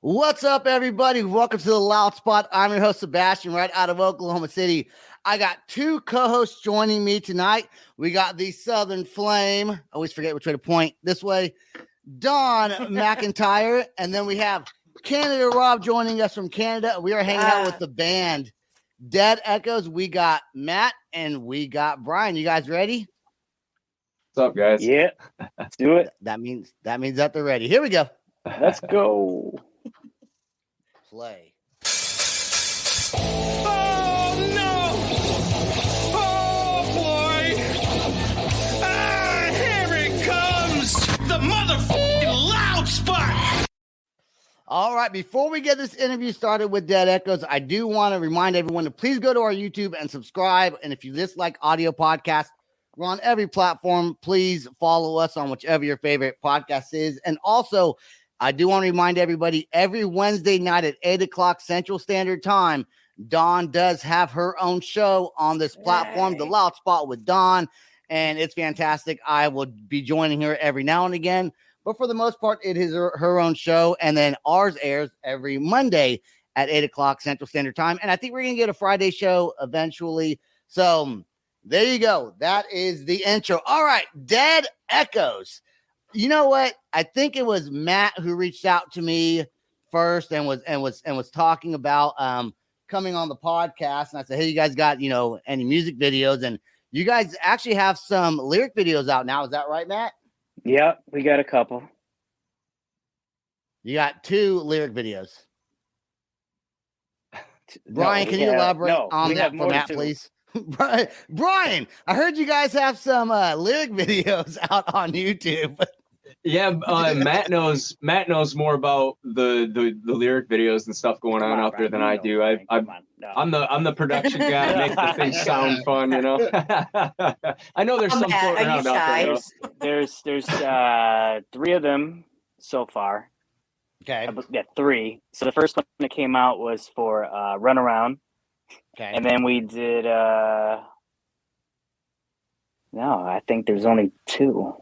What's up, everybody? Welcome to the Loud Spot. I'm your host, Sebastian, right out of Oklahoma City. I got two co-hosts joining me tonight. We got the Southern Flame. I always forget which way to point. This way, Don McIntyre. And then we have Canada Rob joining us from Canada. We are hanging out with the band Dead Echoes. We got Matt and we got Brian. You guys ready? What's up, guys? Yeah, let's do it. That means that they're ready. Here we go. Let's go. Play. Oh no! Oh boy! Ah, here it comes! The motherfucking Loud Spot! All right, before we get this interview started with Dead Echoes, I do want to remind everyone to please go to our YouTube and subscribe. And if you dislike audio podcasts, we're on every platform. Please follow us on whichever your favorite podcast is. And also, I do want to remind everybody, every Wednesday night at 8 o'clock Central Standard Time, Dawn does have her own show on this platform, The Loud Spot with Dawn, and it's fantastic. I will be joining her every now and again, but for the most part, it is her own show, and then ours airs every Monday at 8 o'clock Central Standard Time, and I think we're going to get a Friday show eventually, so there you go. That is the intro. All right, Dead Echoes. You know what? I think it was Matt who reached out to me first and was talking about coming on the podcast. And I said, hey, you guys got, any music videos? And you guys actually have some lyric videos out now. Is that right, Matt? Yep, we got a couple. You got 2 lyric videos. Brian, can you elaborate on that for Matt, please? Brian, I heard you guys have some lyric videos out on YouTube. Yeah, Matt knows more about the lyric videos and stuff going on out there than I do. I'm the production guy. Make the things sound fun, I know there's some floating around out there. There's 3 of them so far. Okay. Yeah, 3. So the first one that came out was for Run Around. Okay. And then we did no, I think there's only 2.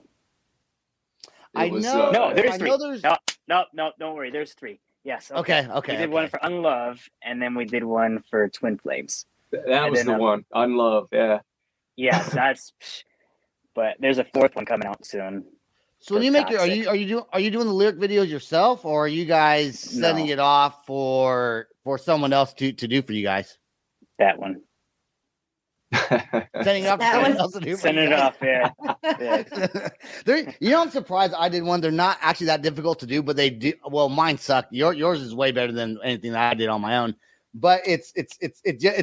No, there's 3. No, don't worry. There's 3. Yes. Okay. We did one for Unlove, and then we did one for Twin Flames. That was the one. Unlove, yeah. Yes, but there's a 4th one coming out soon. So when you make are you doing the lyric videos yourself, or are you guys sending it off for someone else to do for you guys? That one. Sending it off that to one. Someone else to do for Send you it guys. off, yeah. I'm surprised I did one. They're not actually that difficult to do, but they do. Well, mine sucked. Yours is way better than anything that I did on my own. But it's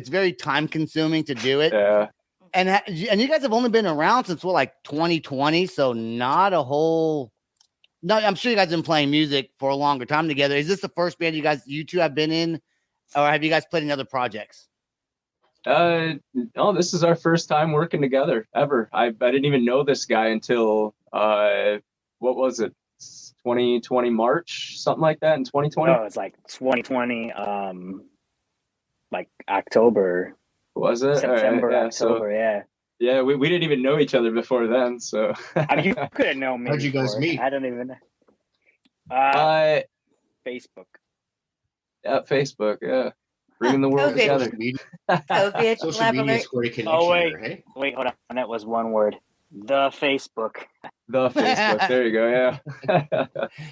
very time consuming to do it. Yeah. And you guys have only been around since 2020, so not a whole. No, I'm sure you guys have been playing music for a longer time together. Is this the first band you 2 have been in, or have you guys played in other projects? No, this is our first time working together ever. I didn't even know this guy until what was it? 2020 March, something like that in 2020. No, it's like 2020, like October. Was it? September, right, yeah. October, yeah. Yeah, we didn't even know each other before then, so. I mean, you could have known me. How'd you guys meet? I don't even know. Facebook. Yeah, Facebook, yeah. Bringing the world together. Social media is great connection. Oh, wait. There, hey? Wait, hold on. That was one word. The Facebook. The Facebook. There you go. Yeah.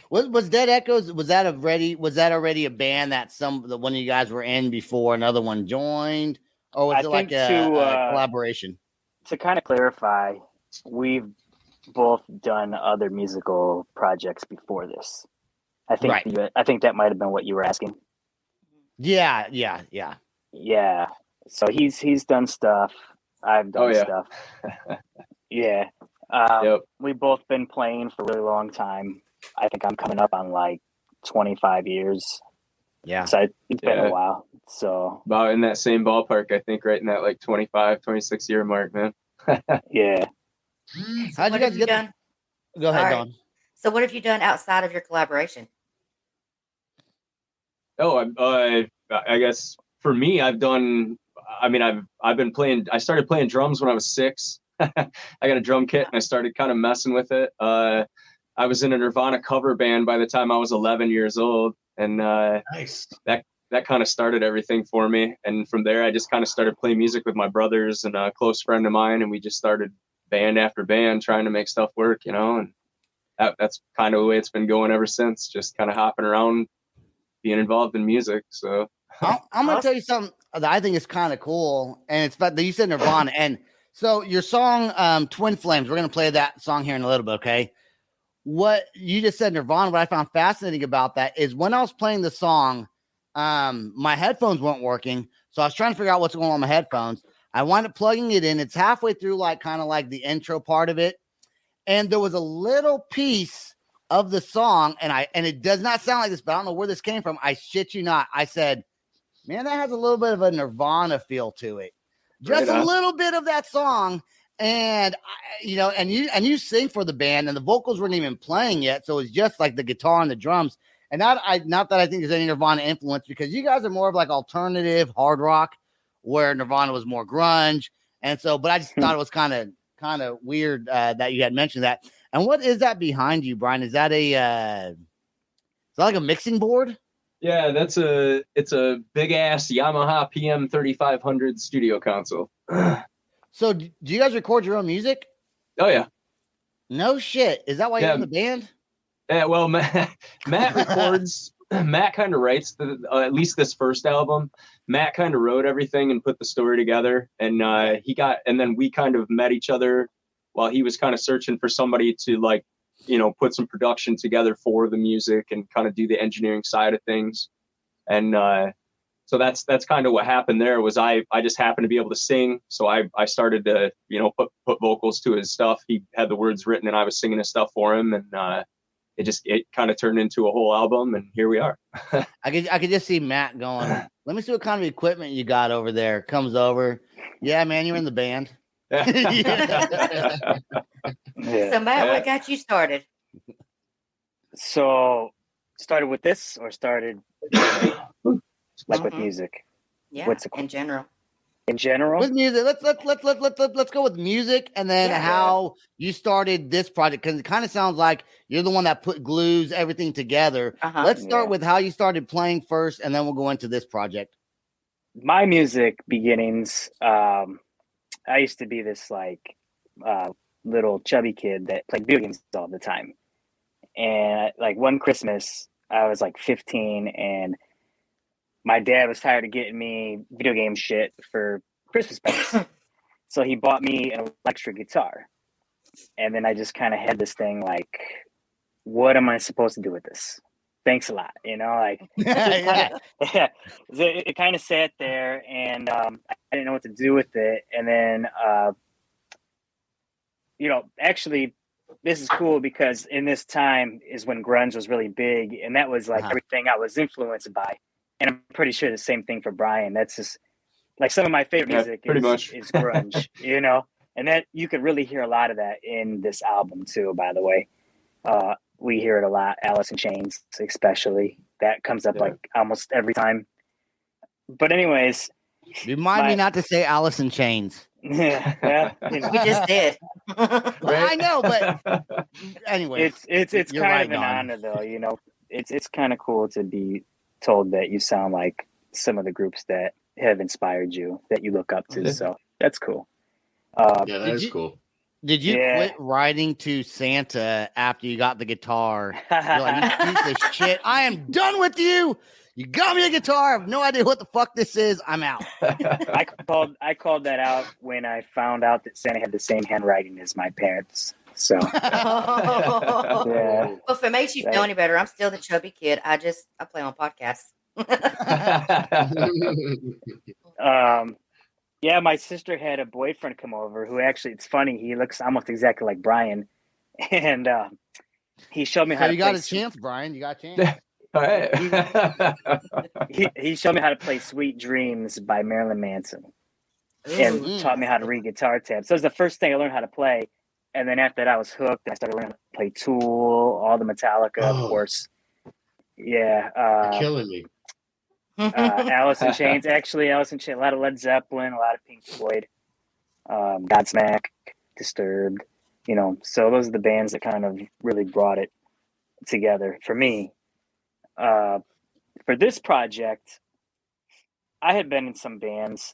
Was Dead Echoes? Was that already a band that one of you guys were in before another one joined, or was it like a collaboration? To kind of clarify, we've both done other musical projects before this. I think that might have been what you were asking. Yeah. Yeah. So he's done stuff. I've done stuff. Yeah. We've both been playing for a really long time. I think I'm coming up on like 25 years. Yeah. So it's been a while. So about in that same ballpark, I think, right in that like 25, 26 year mark, man. Yeah. How'd you guys get done? Go ahead, Dawn. So what have you done outside of your collaboration? Oh, I guess for me, I've been playing. I started playing drums when I was 6. I got a drum kit and I started kind of messing with it. I was in a Nirvana cover band by the time I was 11 years old. and nice. That kind of started everything for me. And from there, I just kind of started playing music with my brothers and a close friend of mine, and we just started band after band trying to make stuff work, and that's kind of the way it's been going ever since. Just kind of hopping around, being involved in music. So I'm gonna tell you something that I think is kind of cool, and it's about that you said Nirvana, and so your song Twin Flames. We're gonna play that song here in a little bit, okay? What you just said Nirvana. What I found fascinating about that is when I was playing the song, my headphones weren't working, so I was trying to figure out what's going on with my headphones. I wound up plugging it in. It's halfway through, like kind of like the intro part of it, and there was a little piece of the song, and it does not sound like this, but I don't know where this came from. I shit you not. I said, man, that has a little bit of a Nirvana feel to it. Just a little bit of that song. And and you sing for the band, and the vocals weren't even playing yet. So it's just like the guitar and the drums. And not that I think there's any Nirvana influence, because you guys are more of like alternative hard rock, where Nirvana was more grunge. And so, but I just thought it was kind of weird that you had mentioned that. And what is that behind you, Brian? Is that like a mixing board? Yeah, it's a big ass Yamaha PM 3500 studio console. So do you guys record your own music? Oh yeah. No shit. Is that why you're in the band? Yeah, well, Matt records. Matt kind of writes at least this first album. Matt kind of wrote everything and put the story together, and then we kind of met each other while he was kind of searching for somebody to put some production together for the music and kind of do the engineering side of things. And so that's kind of what happened there. Was I just happened to be able to sing, so I started to put vocals to his stuff. He had the words written, and I was singing his stuff for him, and it kind of turned into a whole album, and here we are. I could just see Matt going, let me see what kind of equipment you got over there. Comes over. Yeah, man, you're in the band. Yeah. So Matt, what got you started? So started with this, or started with music? Yeah, in general. In general, with music. Let's go with music, and then how you started this project, because it kind of sounds like you're the one that glues everything together. Let's start with how you started playing first, and then we'll go into this project. My music beginnings. I used to be this little chubby kid that played video games all the time, and one Christmas I was 15, and my dad was tired of getting me video game shit for Christmas presents. So he bought me an electric guitar. And then I just kind of had this thing what am I supposed to do with this? Thanks a lot. It kind of sat there, and I didn't know what to do with it. And then, actually, this is cool, because in this time is when grunge was really big. And that was everything I was influenced by. And I'm pretty sure the same thing for Brian. That's just some of my favorite music is grunge, and that you could really hear a lot of that in this album too, by the way. We hear it a lot. Alice in Chains, especially, that comes up almost every time. But anyways, remind me not to say Alice in Chains. Yeah, we just did. I know, but anyway, it's kind of an honor, though. It's kind of cool to be told that you sound like some of the groups that have inspired you, that you look up to. So that's cool. That is cool. Did you quit writing to Santa after you got the guitar? You're like, you piece of shit, I am done with you. You got me a guitar. I have no idea what the fuck this is. I'm out. I called that out when I found out that Santa had the same handwriting as my parents. So, Well, if it makes you feel any better, I'm still the chubby kid. I play on podcasts. My sister had a boyfriend come over who actually, it's funny, he looks almost exactly like Brian, and he showed me how to play. You got a chance, Brian. You got a chance. All right. He showed me how to play "Sweet Dreams" by Marilyn Manson, and taught me how to read guitar tabs. So it was the first thing I learned how to play. And then after that, I was hooked. I started learning how to play Tool, all the Metallica, of course. Yeah. You're killing me. Alice in Chains. Actually, Alice in Chains. A lot of Led Zeppelin, a lot of Pink Floyd, Godsmack, Disturbed. So those are the bands that kind of really brought it together for me. for this project, I had been in some bands,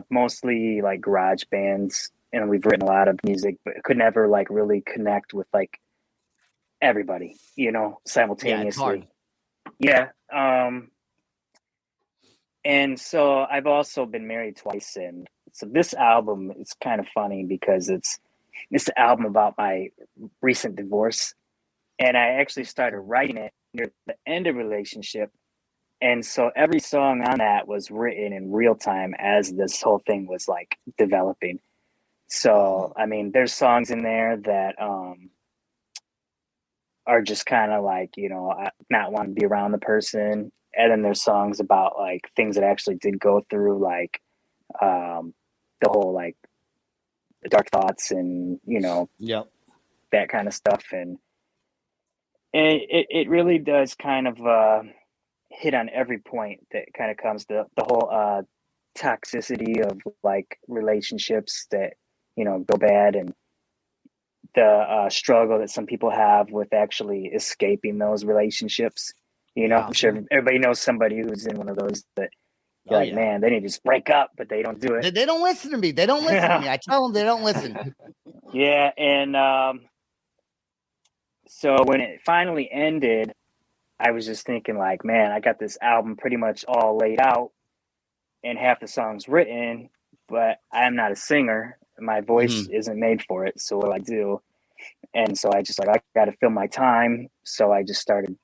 mostly like garage bands, and we've written a lot of music, but could never like really connect with like everybody, simultaneously. Yeah. And so I've also been married twice, and so this album is kind of funny because it's an album about my recent divorce, and I actually started writing it near the end of the relationship. And so every song on that was written in real time as this whole thing was like developing. So, I mean, there's songs in there that are just kind of like, not want to be around the person. And then there's songs about like things that actually did go through, like the whole like the dark thoughts and, Yep. that kind of stuff. And it really does kind of hit on every point that kind of comes to the whole toxicity of like relationships that go bad, and the struggle that some people have with actually escaping those relationships. I'm sure everybody knows somebody who's in one of those that you're like, man, they need to just break up, but they don't do it. They don't listen to me. They don't listen to me. I tell them they don't listen. Yeah, and so when it finally ended, I was just thinking like, man, I got this album pretty much all laid out and half the songs written, but I'm not a singer. My voice isn't made for it. So what do I do? And so I just like, I got to fill my time. So I just started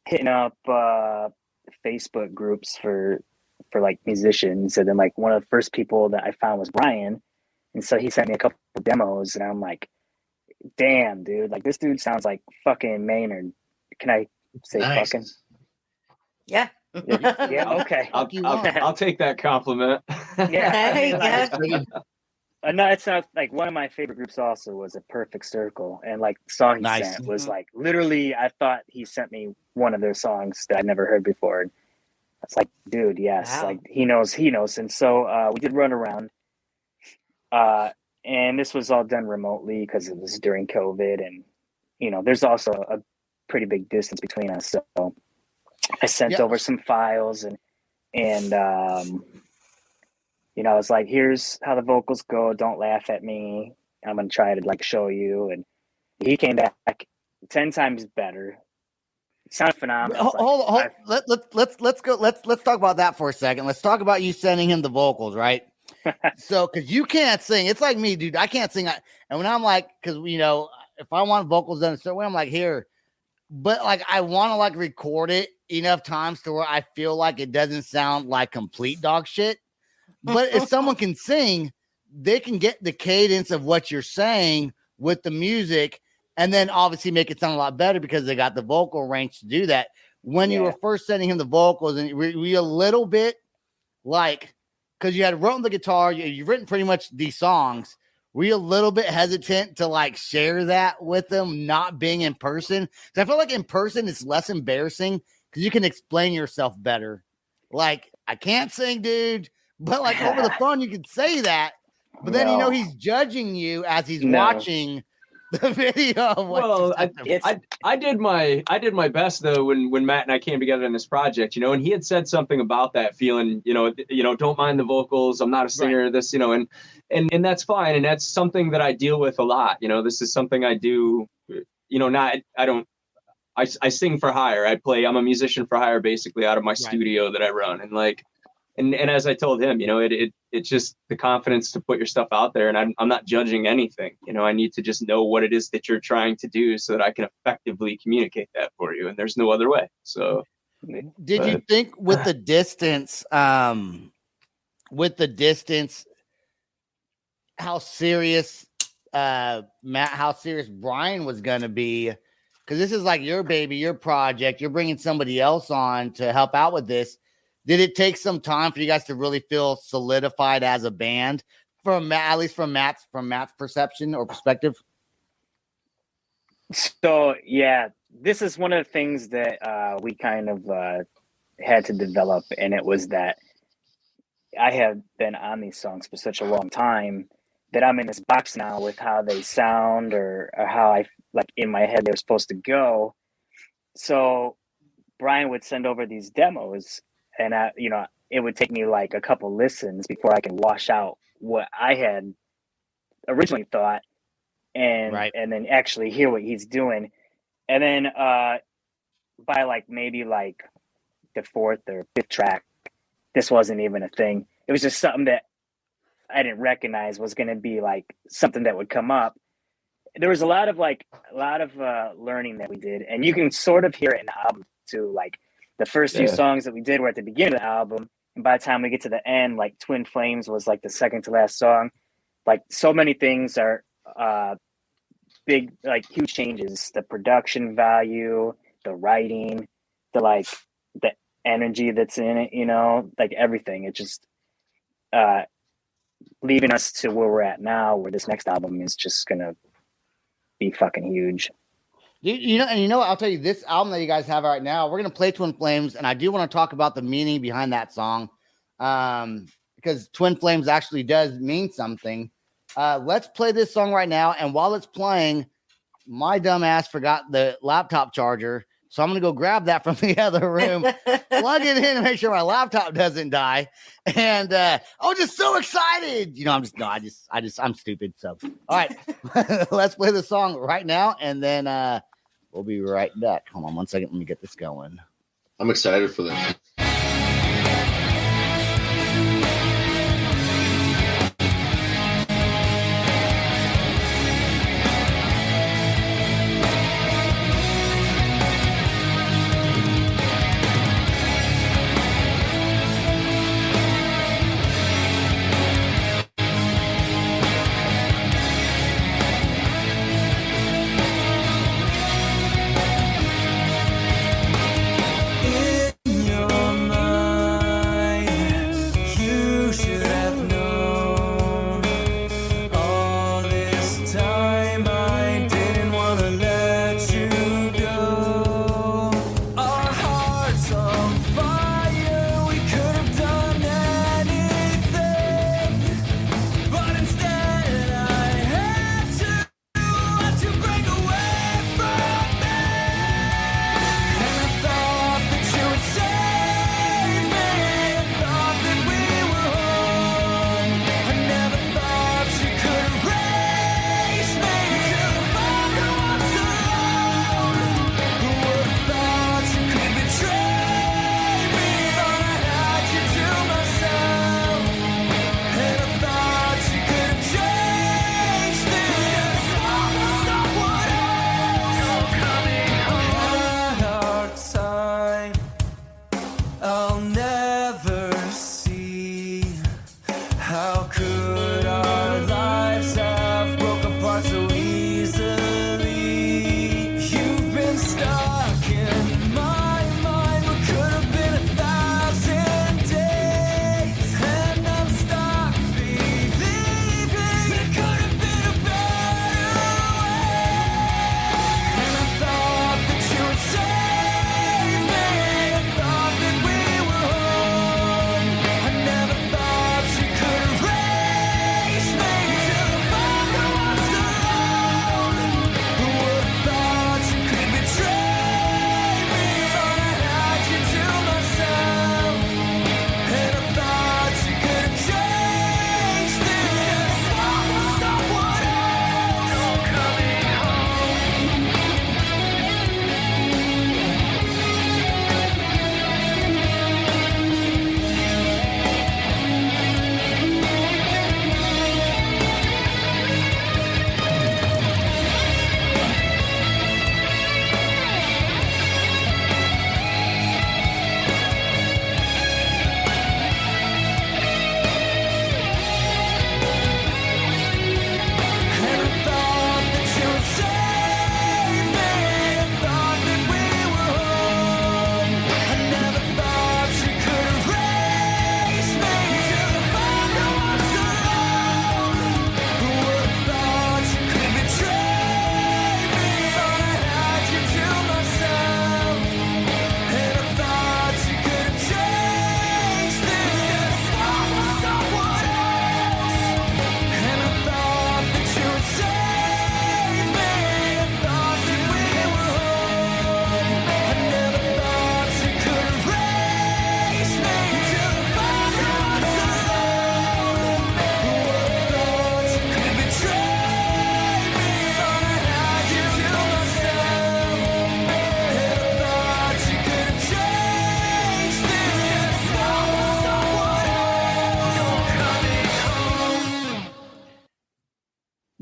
hitting up Facebook groups for like musicians. And then like one of the first people that I found was Brian. And so he sent me a couple of demos, and I'm like, damn, dude, like this dude sounds like fucking Maynard. Can I say fucking? Yeah. Yeah. Okay. I'll take that compliment. Yeah. No, it's not like one of my favorite groups also was A Perfect Circle, and like the song he sent was like literally, I thought he sent me one of their songs that I'd never heard before. And I was like, dude, yes, like he knows. And so we did Run Around, and this was all done remotely because it was during COVID, and there's also a pretty big distance between us. So I sent over some files, and I was like, here's how the vocals go. Don't laugh at me. I'm going to try to like show you. And he came back 10 times better. It sounded phenomenal. Hold. Let's go. Let's talk about that for a second. Let's talk about you sending him the vocals, right? So, cause you can't sing. It's like me, dude. I can't sing. And when I'm like, cause if I want vocals done a certain way, I'm like, here, but like, I want to like record it enough times to where I feel like it doesn't sound like complete dog shit. But if someone can sing, they can get the cadence of what you're saying with the music, and then obviously make it sound a lot better because they got the vocal range to do that. When you were first sending him the vocals, and were you a little bit like, because you had written the guitar, you've written pretty much these songs, were you a little bit hesitant to like share that with them, not being in person? Because I feel like in person it's less embarrassing because you can explain yourself better. Like, I can't sing, dude. But like over the phone, you can say that, but then he's judging you as he's watching the video. Of well, I did my best though when Matt and I came together in this project, and he had said something about that feeling, don't mind the vocals. I'm not a singer. Right. This, and that's fine, and that's something that I deal with a lot. This is something I do. I sing for hire. I'm a musician for hire, basically out of my studio that I run, and like. And as I told him, it's just the confidence to put your stuff out there, and I'm not judging anything. I need to just know what it is that you're trying to do so that I can effectively communicate that for you. And there's no other way. So, did you think with the distance, how serious Brian was going to be? Because this is like your baby, your project. You're bringing somebody else on to help out with this. Did it take some time for you guys to really feel solidified as a band, at least from Matt's perception or perspective? So yeah, this is one of the things that we kind of had to develop, and it was that I have been on these songs for such a long time that I'm in this box now with how they sound or how I like in my head they're supposed to go. So Brian would send over these demos, and it would take me like a couple listens before I can wash out what I had originally thought, and then actually hear what he's doing. And then by like maybe like the fourth or fifth track, this wasn't even a thing. It was just something that I didn't recognize was going to be like something that would come up. There was a lot of learning that we did, and you can sort of hear it in the album too. Like the first few songs that we did were at the beginning of the album, and by the time we get to the end, like Twin Flames was like the second to last song. Like so many things are big, like huge changes. The production value, the writing, the energy that's in it, like everything. It just leaving us to where we're at now, where this next album is just gonna be fucking huge. I'll tell you, this album that you guys have right now, we're gonna play Twin Flames, and I do want to talk about the meaning behind that song, because Twin Flames actually does mean something. Let's play this song right now, and while it's playing, my dumb ass forgot the laptop charger, so I'm gonna go grab that from the other room, plug it in, and make sure my laptop doesn't die. And just so excited, I'm stupid. So, all right, let's play the song right now, and then we'll be right back. Hold on 1 second, let me get this going. I'm excited for this.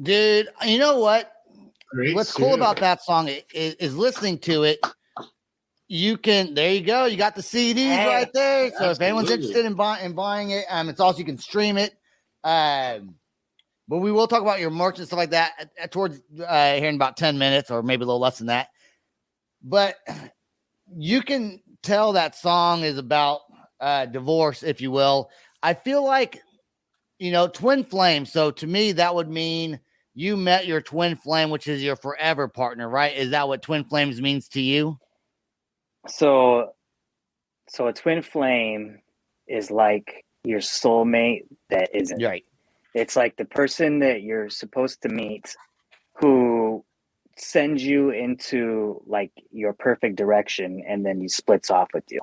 Dude, you know what? Great What's cool tune. about that song is listening to it. You can, there you go. You got the CDs Hey. right there. So if anyone's Absolutely. interested in buying it, it's also, you can stream it. But we will talk about your merch and stuff like that towards here in about 10 minutes or maybe a little less than that. But you can tell that song is about divorce, if you will. I feel like, twin flame. So to me, that would mean you met your twin flame, which is your forever partner, right? Is that what twin flames means to you? So a twin flame is like your soulmate that isn't. Right. It's like the person that you're supposed to meet who sends you into like your perfect direction and then he splits off with you.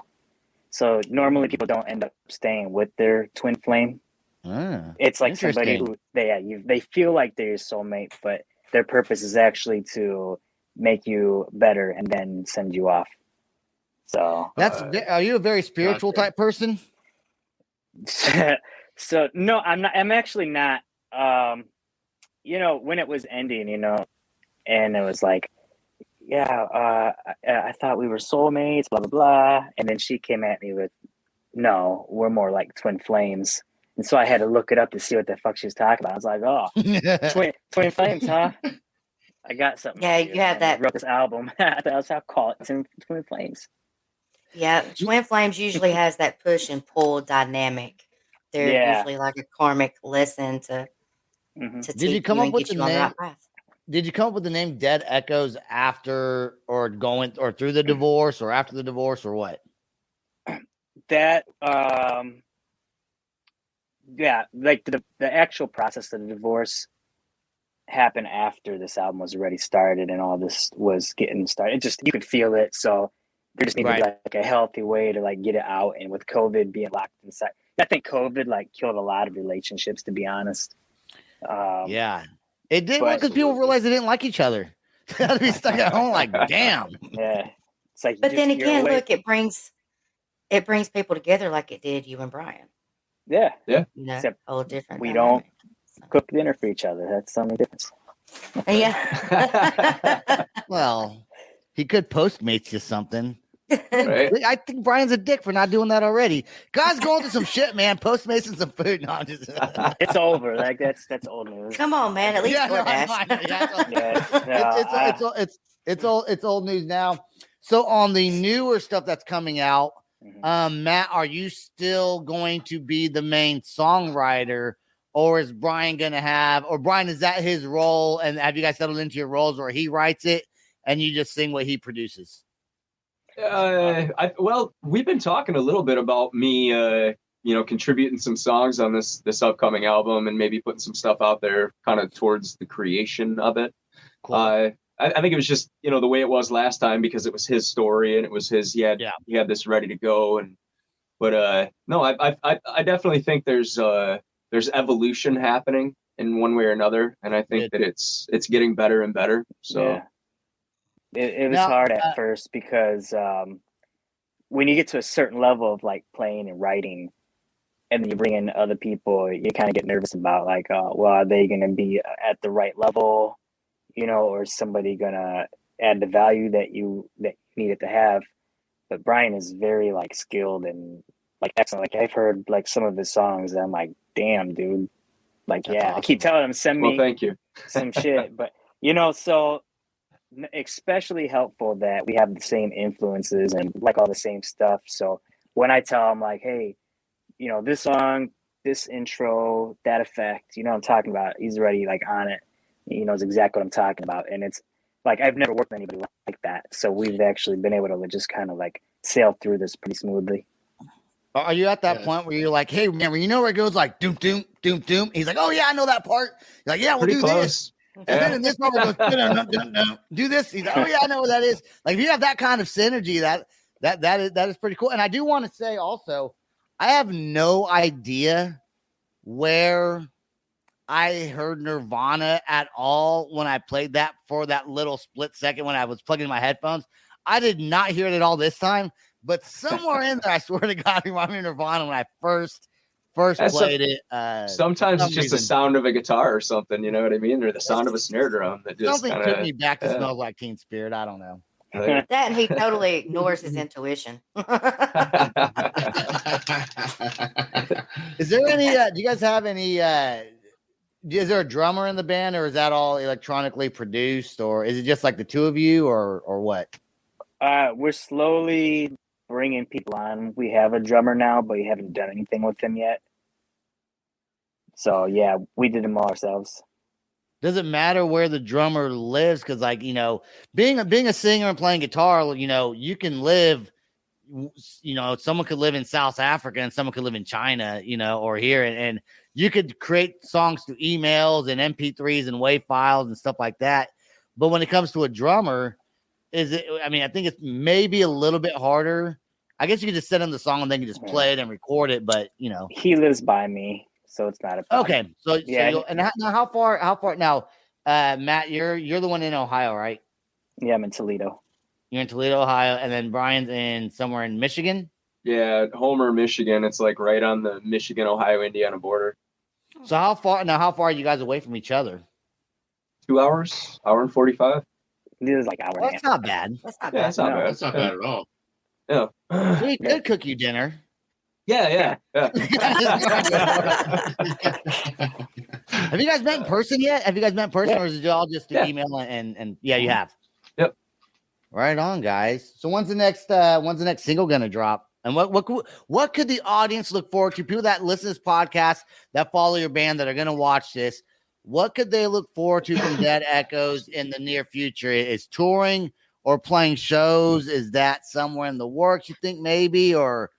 So normally people don't end up staying with their twin flame. It's like somebody who they feel like they're your soulmate, but their purpose is actually to make you better and then send you off. So are you a very spiritual type person? So no, I'm not. I'm actually not. When it was ending, and it was like, I thought we were soulmates, blah blah blah, and then she came at me with, no, we're more like twin flames, and so I had to look it up to see what the fuck she was talking about. I was like, oh, twin flames, huh? I got something. Yeah, you have that. I wrote this album. That's how I call it, twin flames. Yeah, twin flames usually has that push and pull dynamic. They're usually like a karmic lesson to Did you come up with the on the name? right path. Did you come up with the name Dead Echoes after or going or through the divorce or after the divorce or what? That like the actual process of the divorce happened after this album was already started and all this was getting started. It just, you could feel it, so there just needed like a healthy way to like get it out. And with COVID being locked inside, I think COVID like killed a lot of relationships, to be honest. Yeah, it did, because people realized they didn't like each other. They had to be stuck at home, like, damn. Yeah, it's like. But then again, look, it brings people together like it did you and Brian. Yeah. Except whole different. We don't cook dinner for each other. That's the only difference. Yeah. Well, he could Postmates you something. Right. I think Brian's a dick for not doing that already. Guys, going through some shit, man. Postmates and some food. No, I'm just... It's over. Like that's old news. Come on, man. At least DoorDash. It's old news now. So on the newer stuff that's coming out, Matt, are you still going to be the main songwriter, or is Brian going to have, or Brian, is that his role? And have you guys settled into your roles where he writes it and you just sing what he produces? Well, we've been talking a little bit about me, contributing some songs on this upcoming album and maybe putting some stuff out there kind of towards the creation of it. Cool. I think it was just, the way it was last time, because it was his story and it was his, he had this ready to go. But no, I definitely think there's evolution happening in one way or another. And I think that it's getting better and better. So. Yeah. It was hard at first because when you get to a certain level of like playing and writing, and then you bring in other people, you kind of get nervous about like, are they going to be at the right level, or is somebody going to add the value that you needed to have? But Brian is very like skilled and like excellent. Like I've heard like some of his songs, and I'm like, damn, dude. Like, that's awesome. I keep telling him, send me thank you. some shit, but so. Especially helpful that we have the same influences and like all the same stuff. So when I tell him like, hey, this song, this intro, that effect, I'm talking about, he's already like on it. He knows exactly what I'm talking about. And it's like, I've never worked with anybody like that. So we've actually been able to just kind of like sail through this pretty smoothly. Are you at that point where you're like, hey, remember, where it goes like doom, doom, doom, doom? He's like, oh yeah, I know that part. You're like, yeah, we'll do this. And then in this moment goes, do this. He's like, oh yeah, I know what that is. Like if you have that kind of synergy, that is pretty cool. And I do want to say also, I have no idea where I heard Nirvana at all when I played that for that little split second when I was plugging in my headphones. I did not hear it at all this time, but somewhere in there, I swear to God, it reminded me of Nirvana when I first first That's played it. Sometimes it's just the sound of a guitar or something, you know what I mean? Or the sound of a snare drum that just something took me back to Smells Like Teen Spirit. I don't know. That and he totally ignores his intuition. Is there any do you guys have any is there a drummer in the band, or is that all electronically produced, or is it just like the two of you, or what? We're slowly bringing people on. We have a drummer now, but we haven't done anything with him yet. So yeah, we did them all ourselves. Does it matter where the drummer lives? Because like, you know, being a singer and playing guitar, you know, you can live, you know, someone could live in South Africa and someone could live in China, you know, or here, and you could create songs through emails and MP3s and WAV files and stuff like that. But when it comes to a drummer, I think it's maybe a little bit harder. I guess you could just send him the song and then you just play it and record it. But you know, he lives by me, so it's not a problem. Okay. So yeah. How far now, Matt, you're the one in Ohio, right? Yeah, I'm in Toledo. You're in Toledo, Ohio, and then Brian's in somewhere in Michigan. Yeah, Homer, Michigan. It's like right on the Michigan, Ohio, Indiana border. So how far are you guys away from each other? 2 hours, hour and 45. This is like hour. Well, that's not bad. That's not Yeah, bad. that's not bad. That's not bad at all. Yeah. So he could cook you dinner. Yeah. Have you guys met in person yet? Or is it all just through email and yeah, you have. Yep. Right on, guys. So when's the next single gonna drop? And what could the audience look forward to? People that listen to this podcast, that follow your band, that are gonna watch this, what could they look forward to from Dead Echoes in the near future? Is touring or playing shows? Is that somewhere in the works, you think, maybe, or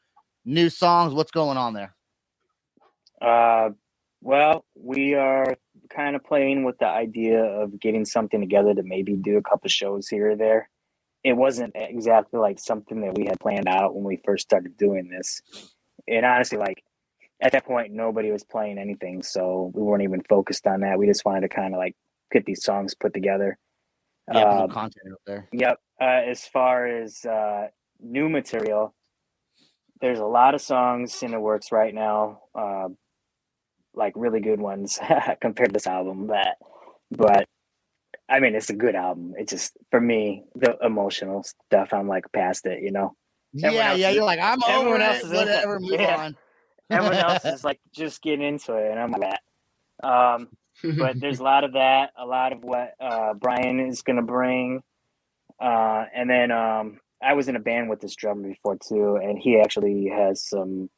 new songs? What's going on there? Well, we are kind of playing with the idea of getting something together to maybe do a couple shows here or there. It wasn't exactly like something that we had planned out when we first started doing this. And honestly, like at that point, nobody was playing anything, so we weren't even focused on that. We just wanted to kind of like get these songs put together. Yeah, some content out there. Yep. As far as new material, there's a lot of songs in the works right now, like really good ones compared to this album. But I mean, it's a good album. It just, for me, the emotional stuff, I'm like past it, you know? Yeah, you're like, I'm over it, whatever, move on. Everyone else is like just getting into it, and I'm like that. But there's a lot of that, a lot of what Brian is going to bring. And then I was in a band with this drummer before too, and he actually has some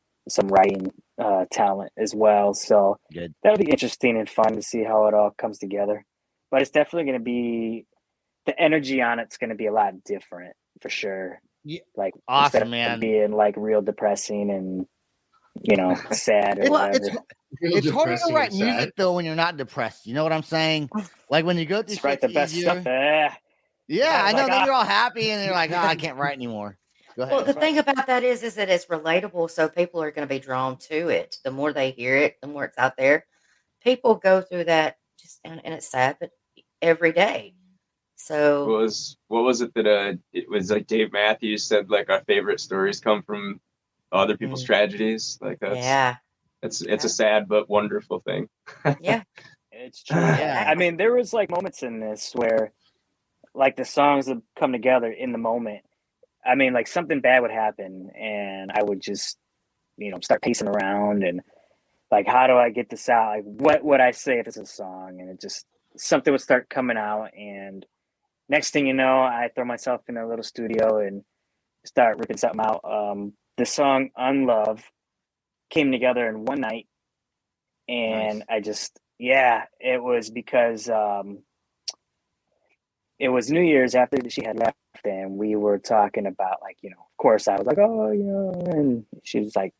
writing talent as well. So good. That'll be interesting and fun to see how it all comes together. But it's definitely going to be, the energy on it's going to be a lot different for sure. Yeah. Like awesome, man. Being like real depressing and, you know, sad or whatever. It's hard to write music though when you're not depressed. You know what I'm saying? Like when you go through write the best stuff. Yeah, I know. Then you're all happy and you're like, I can't write anymore. Go ahead. Well, the thing about that is that it's relatable, so people are going to be drawn to it. The more they hear it, the more it's out there. People go through that and it's sad, but every day. So what was it that it was like Dave Matthews said, like our favorite stories come from other people's tragedies. Like it's a sad but wonderful thing. Yeah, it's true. Yeah. I mean, there was like moments in this where like the songs would come together in the moment. I mean, like something bad would happen and I would just, you know, start pacing around and like, how do I get this out? Like, what would I say if it's a song? And it just, something would start coming out. And next thing you know, I throw myself in a little studio and start ripping something out. The song Unlove came together in one night. And nice. I just, it was because it was New Year's after she had left. And we were talking about like, you know, of course I was like, oh, you know, and she was like,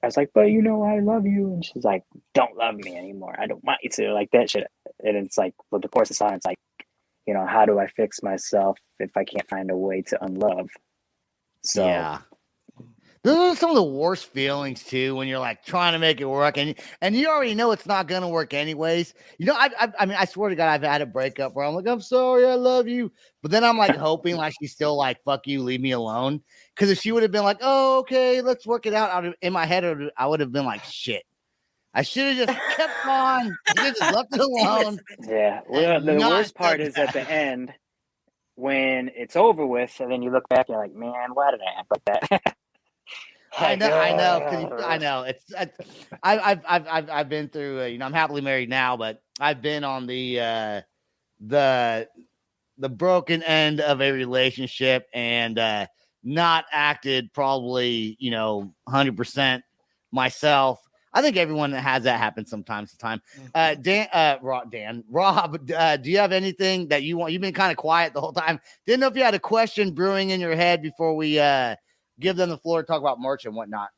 I was like, but you know, I love you. And she's like, don't love me anymore. I don't want you to, like that shit. And it's like, well, the course of song, it's like, you know, how do I fix myself if I can't find a way to unlove? So yeah. Those are some of the worst feelings too, when you're like trying to make it work and you already know it's not going to work anyways. You know, I mean, I swear to God, I've had a breakup where I'm like, I'm sorry, I love you. But then I'm like hoping like she's still like, fuck you, leave me alone. Because if she would have been like, oh, okay, let's work it out, in my head, I would have been like, shit. I should have just kept on. I should have just left it alone. Yeah. Well, the worst part is at the end when it's over with, and then you look back and you're like, man, why did I act like that? I know. I've been through. I'm happily married now, but I've been on the broken end of a relationship and not acted probably 100% myself. I think everyone that has that happens sometimes to time. Rob, do you have anything that you want? You've been kind of quiet the whole time. Didn't know if you had a question brewing in your head before we give them the floor to talk about merch and whatnot.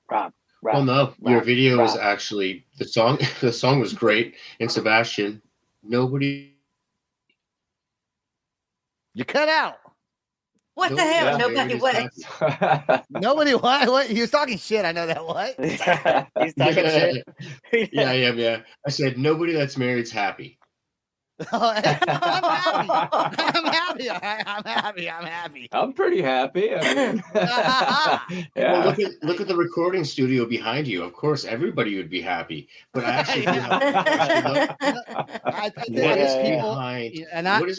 Rob. Well, no, your video was actually the song. The song was great. And Sebastian, nobody. You cut out. What the hell? Nobody what? Nobody what? What? He was talking shit. I know that. What? He's talking shit. Yeah. I said nobody that's married's happy. I'm happy. I'm happy. I'm pretty happy. I mean, Well, look at the recording studio behind you. Of course, everybody would be happy. But I actually what is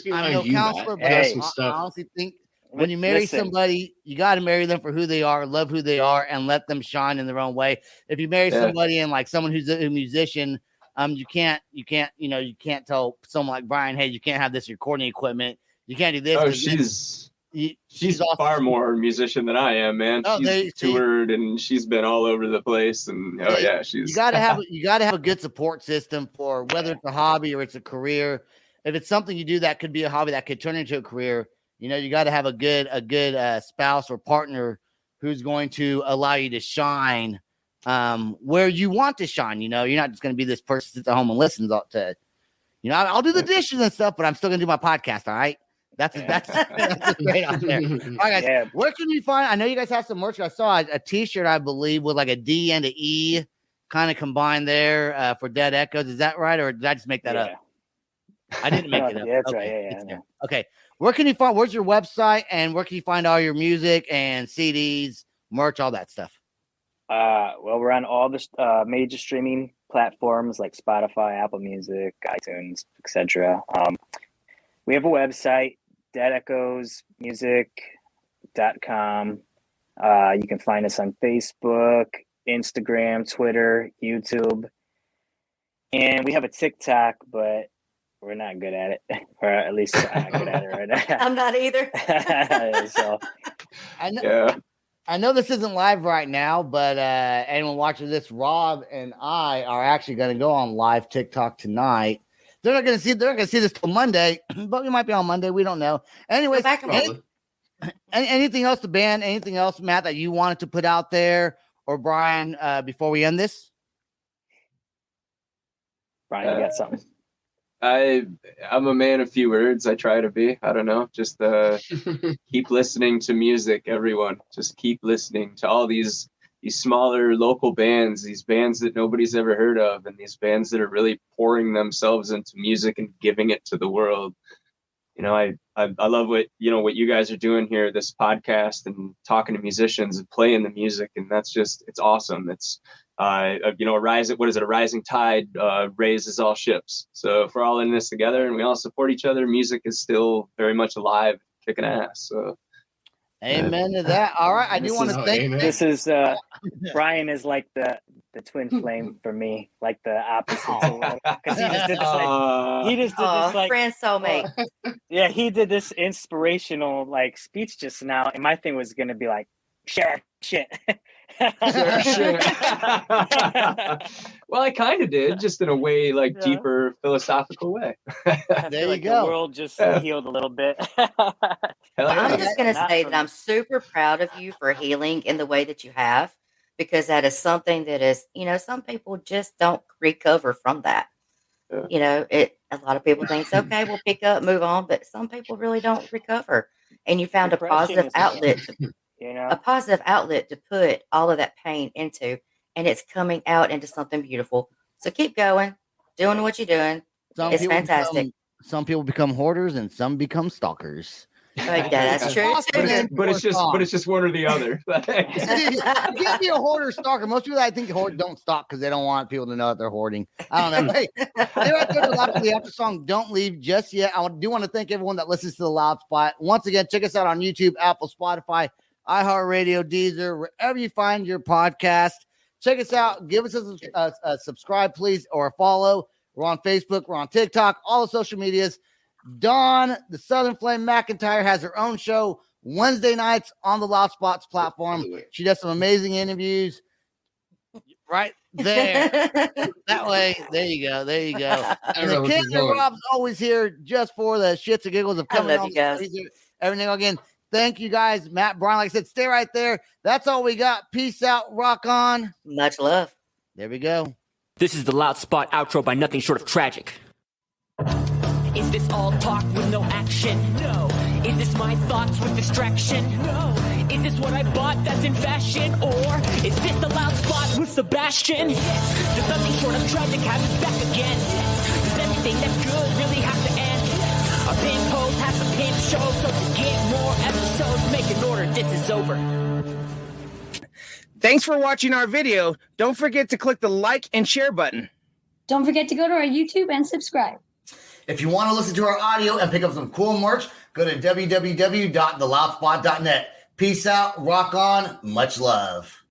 behind you, Matt? I honestly think when you marry somebody, you got to marry them for who they are, love who they are, and let them shine in their own way. If you marry somebody and like someone who's a musician, you can't tell someone like Brian, hey, you can't have this recording equipment. You can't do this. Oh, she's awesome. Far more musician than I am, man. She's toured and she's been all over the place. And she's. You gotta have a good support system for whether it's a hobby or it's a career. If it's something you do that could be a hobby that could turn into a career, you got to have a good spouse or partner who's going to allow you to shine where you want to shine. You're not just going to be this person that sits at home and listens to, I'll do the dishes and stuff, but I'm still going to do my podcast. All right. That's great out there. All right, guys, where can you find? I know you guys have some merch. I saw a T-shirt, I believe, with like a D and an E kind of combined there for Dead Echoes. Is that right, or did I just make that up? I didn't make it up. Yeah, that's right. Yeah. Okay. Where can you find? Where's your website, and where can you find all your music and CDs, merch, all that stuff? Well, we're on all the major streaming platforms like Spotify, Apple Music, iTunes, etc. We have a website, deadechoesmusic.com. You can find us on Facebook, Instagram, Twitter, YouTube, and we have a TikTok, but we're not good at it, or at least I'm not good at it right now. I'm not either. So, I know this isn't live right now, but anyone watching this, Rob and I are actually going to go on live TikTok tonight. They're not going to see this till Monday, but we might be on Monday. We don't know. Anyways, anything else to ban? Anything else, Matt, that you wanted to put out there, or Brian, before we end this? Brian, you got something? I'm a man of few words. I try to be. I don't know. Just keep listening to music, everyone. Just keep listening to all these smaller local bands, these bands that nobody's ever heard of, and these bands that are really pouring themselves into music and giving it to the world. I love what you guys are doing here, this podcast and talking to musicians and playing the music, and it's awesome. It's a rising tide raises all ships. So if we're all in this together and we all support each other, music is still very much alive, kicking ass. So amen to that. All right, I do want to thank. This is Brian is like the twin flame for me, like the opposite. Because he just did this friend soulmate. Yeah, he did this inspirational speech just now, and my thing was going to be like, share shit. Well, I kind of did, just in a way, deeper philosophical way. There you go. The world just healed a little bit. I'm just going to say that I'm super proud of you for healing in the way that you have, because that is something that is, some people just don't recover from that. Yeah. A lot of people think it's okay, we'll pick up, move on, but some people really don't recover. And you found a positive outlet. A positive outlet to put all of that pain into, and it's coming out into something beautiful. So keep going, doing what you're doing. It's fantastic. Some people become hoarders and some become stalkers. Like that's true. But it's just one or the other. You can't be a hoarder stalker. Most people I think don't stalk because they don't want people to know that they're hoarding. I don't know. Hey, they're right there to the after song. Don't leave just yet. I do want to thank everyone that listens to the Loud Spot. Once again, check us out on YouTube, Apple, Spotify, iHeartRadio, Deezer, wherever you find your podcast. Check us out. Give us a subscribe, please, or a follow. We're on Facebook. We're on TikTok. All the social medias. Dawn, the Southern Flame McIntyre, has her own show Wednesday nights on the Loud Spots platform. She does some amazing interviews right there. That way. There you go. There you go. And the King and Rob's always here just for the shits and giggles of coming on. Everything again. Thank you guys. Matt, Brian, like I said, stay right there. That's all we got. Peace out. Rock on. Much love. There we go. This is the Loud Spot outro by Nothing Short of Tragic. Is this all talk with no action? No. Is this my thoughts with distraction? No. Is this what I bought that's in fashion? Or is this the Loud Spot with Sebastian? Yes. Does Nothing Short of Tragic have his back again? Yes. Does everything that's good really have to end? Yes. Our pin post has the pin show, so to get more episodes, make an order. This is over. Thanks for watching our video. Don't forget to click the like and share button. Don't forget to go to our YouTube and subscribe. If you want to listen to our audio and pick up some cool merch, go to www.theloudspot.net. Peace out, rock on, much love.